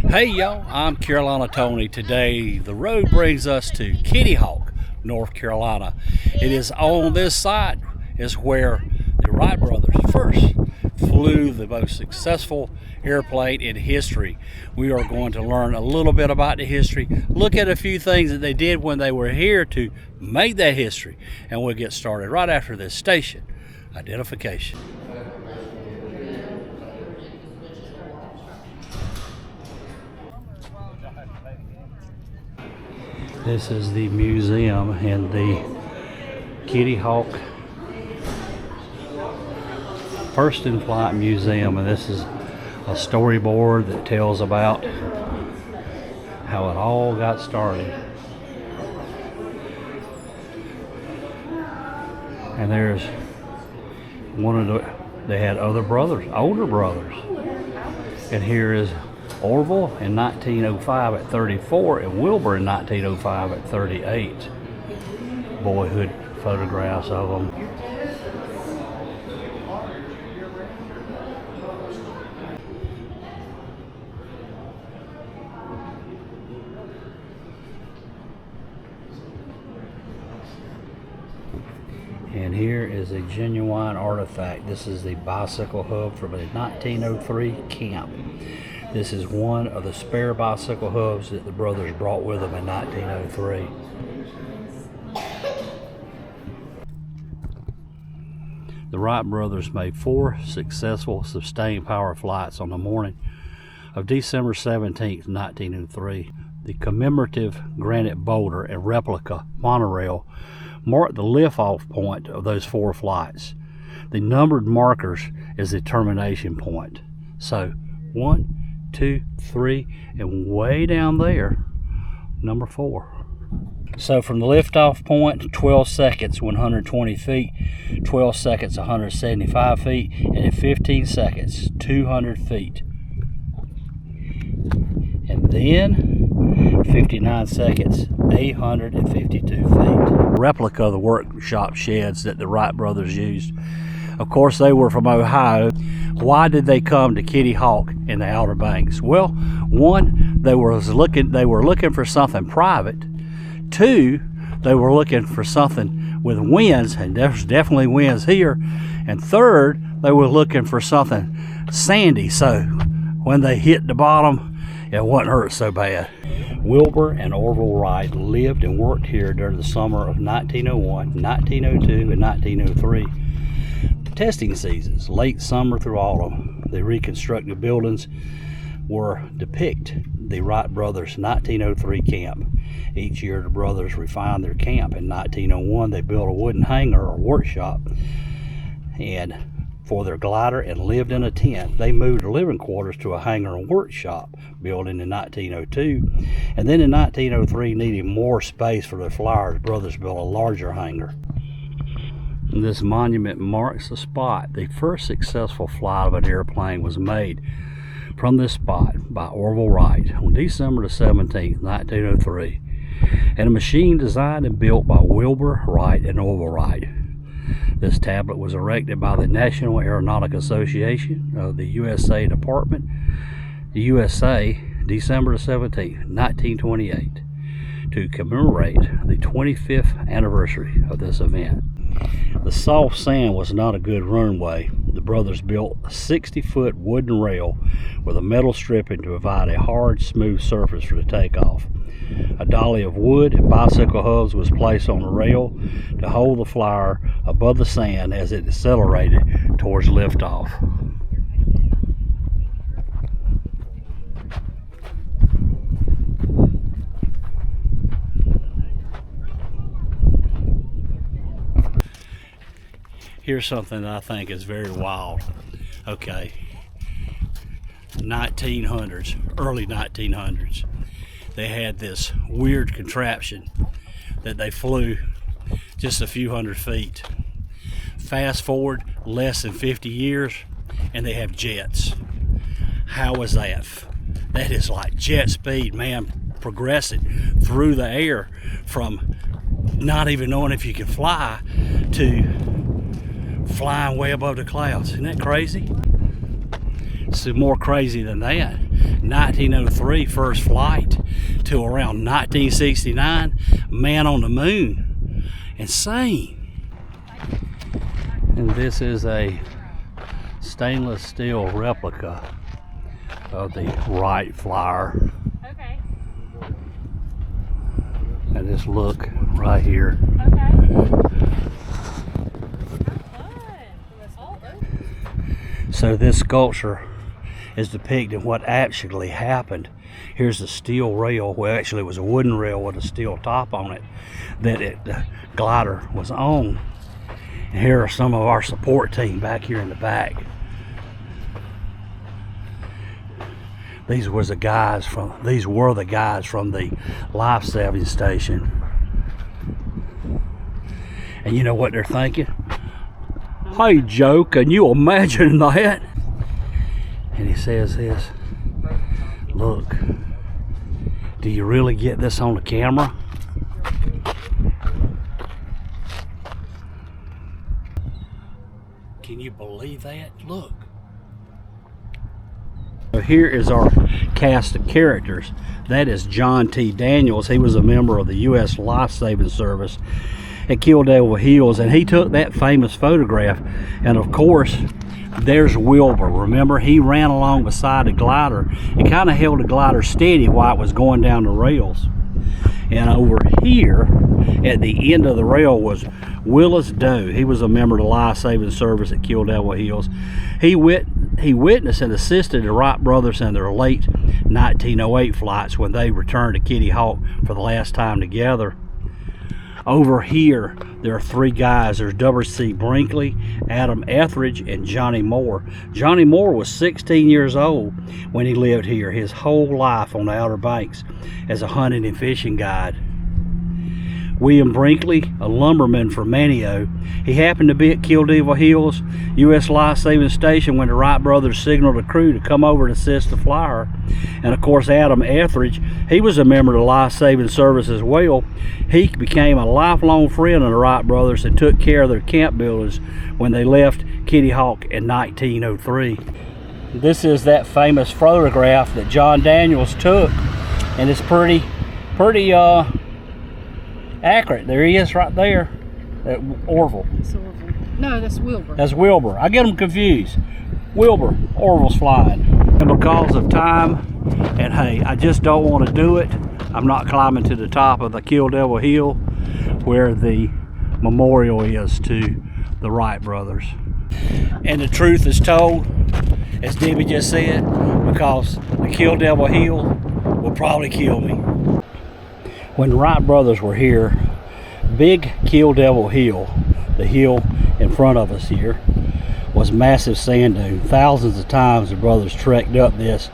Hey y'all, I'm Carolina Tony. Today the road brings us to Kitty Hawk, North Carolina. It is on this site is where the Wright brothers first flew the most successful airplane in history. We are going to learn a little bit about the history, look at a few things that they did when they were here to make that history, and we'll get started right after this station identification. This is the museum and the Kitty Hawk First in Flight Museum, and this is a storyboard that tells about how it all got started. And there's they had other brothers, older brothers. And here is Orville in 1905 at 34 and Wilbur in 1905 at 38. Boyhood photographs of them. And here is a genuine artifact. This is the bicycle hub from a 1903 camp. This is one of the spare bicycle hubs that the brothers brought with them in 1903. The Wright brothers made 4 successful sustained power flights on the morning of December 17, 1903. The commemorative granite boulder and replica monorail marked the lift-off point of those 4 flights. The numbered markers is the termination point. So 1, 2, 3, and way down there, number 4. So from the liftoff point, 12 seconds, 120 feet, 12 seconds, 175 feet, and in 15 seconds, 200 feet. And then 59 seconds, 852 feet. Replica of the workshop sheds that the Wright brothers used. Of course, they were from Ohio. Why did they come to Kitty Hawk in the Outer Banks? Well, one, they were looking for something private. 2, they were looking for something with winds, and there's definitely winds here. And 3rd, they were looking for something sandy, so when they hit the bottom, it wouldn't hurt so bad. Wilbur and Orville Wright lived and worked here during the summer of 1901, 1902, and 1903. Testing seasons, late summer through autumn. The reconstructed buildings depict the Wright brothers' 1903 camp. Each year the brothers refined their camp. In 1901 they built a wooden hangar or workshop and for their glider and lived in a tent. They moved their living quarters to a hangar and workshop building in 1902, and then in 1903, needing more space for their flyers, brothers built a larger hangar. This monument marks the spot. The first successful flight of an airplane was made from this spot by Orville Wright on December 17, 1903, and a machine designed and built by Wilbur Wright and Orville Wright. This tablet was erected by the National Aeronautic Association of the USA Department, the USA, December 17, 1928, to commemorate the 25th anniversary of this event. The soft sand was not a good runway. The brothers built a 60-foot wooden rail with a metal stripping to provide a hard, smooth surface for the takeoff. A dolly of wood and bicycle hubs was placed on the rail to hold the flyer above the sand as it accelerated towards liftoff. Here's something that I think is very wild. Okay, 1900s, early 1900s. They had this weird contraption that they flew just a few hundred feet. Fast forward less than 50 years and they have jets. How was that? That is like jet speed, man, progressing through the air from not even knowing if you can fly to flying way above the clouds. Isn't that crazy? some more crazy than that. 1903 first flight to around 1969, man on the moon. Insane. And this is a stainless steel replica of the Wright Flyer. Okay. And just look right here. So this sculpture is depicting what actually happened. Here's a steel rail, well actually it was a wooden rail with a steel top on it that the glider was on. And here are some of our support team back here in the back. These were the guys from the life-saving station. And you know what they're thinking? Hey Joe, can you imagine that? And he says this, look, do you really get this on the camera? Can you believe that? Look. So here is our cast of characters. That is John T. Daniels. He was a member of the U.S. Life-Saving Service at Kill Devil Hills, and he took that famous photograph. And of course, there's Wilbur. Remember, he ran along beside the glider and kind of held the glider steady while it was going down the rails. And over here at the end of the rail was Willis Doe. He was a member of the Life-Saving Service at Kill Devil Hills. He witnessed and assisted the Wright brothers in their late 1908 flights when they returned to Kitty Hawk for the last time together. Over here, there are three guys. There's W.C. Brinkley, Adam Etheridge, and Johnny Moore. Johnny Moore was 16 years old when he lived here, his whole life on the Outer Banks as a hunting and fishing guide. William Brinkley, a lumberman from Manio, he happened to be at Kill Devil Hills U.S. Life-Saving Station when the Wright brothers signaled a crew to come over and assist the flyer. And of course, Adam Etheridge, he was a member of the Life-Saving Service as well. He became a lifelong friend of the Wright brothers and took care of their camp buildings when they left Kitty Hawk in 1903. This is that famous photograph that John Daniels took, and it's pretty accurate. There he is right there. That Orville. No, that's Wilbur. That's Wilbur. I get them confused. Wilbur, Orville's flying. And because of time, and hey, I just don't want to do it, I'm not climbing to the top of the Kill Devil Hill where the memorial is to the Wright brothers. And the truth is told, as Debbie just said, because the Kill Devil Hill will probably kill me. When the Wright brothers were here, Big Kill Devil Hill, the hill in front of us here, was massive sand dune. Thousands of times the brothers trekked up this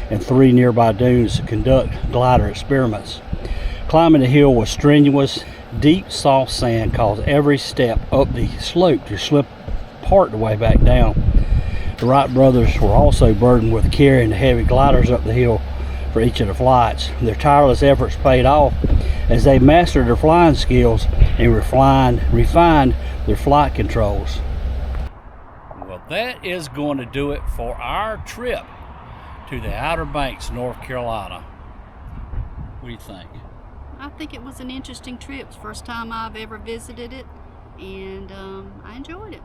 and three nearby dunes to conduct glider experiments. Climbing the hill was strenuous. Deep, soft sand caused every step up the slope to slip part the way back down. The Wright brothers were also burdened with carrying the heavy gliders up the hill for each of the flights. Their tireless efforts paid off as they mastered their flying skills and refined their flight controls. Well, that is going to do it for our trip to the Outer Banks, North Carolina. What do you think? I think it was an interesting trip. It's the first time I've ever visited it, and I enjoyed it.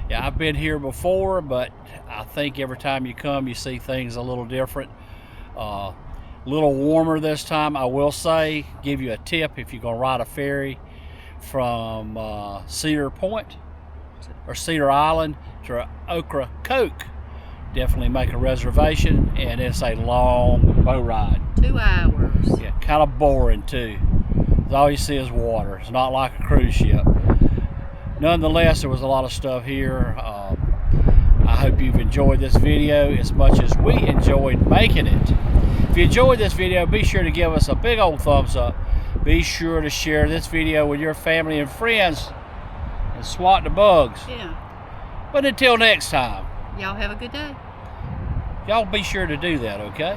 Yeah, I've been here before, but I think every time you come, you see things a little different. A little warmer this time, I will say. Give you a tip if you're going to ride a ferry from Cedar Point or Cedar Island to Ocracoke. Definitely make a reservation, and it's a long boat ride. 2 hours. Yeah, kind of boring too. All you see is water. It's not like a cruise ship. Nonetheless, there was a lot of stuff here. I hope you've enjoyed this video as much as we enjoyed making it. If you enjoyed this video, be sure to give us a big old thumbs up. Be sure to share this video with your family and friends and swat the bugs. Yeah. But until next time, Y'all have a good day. y'all be sure to do that, okay?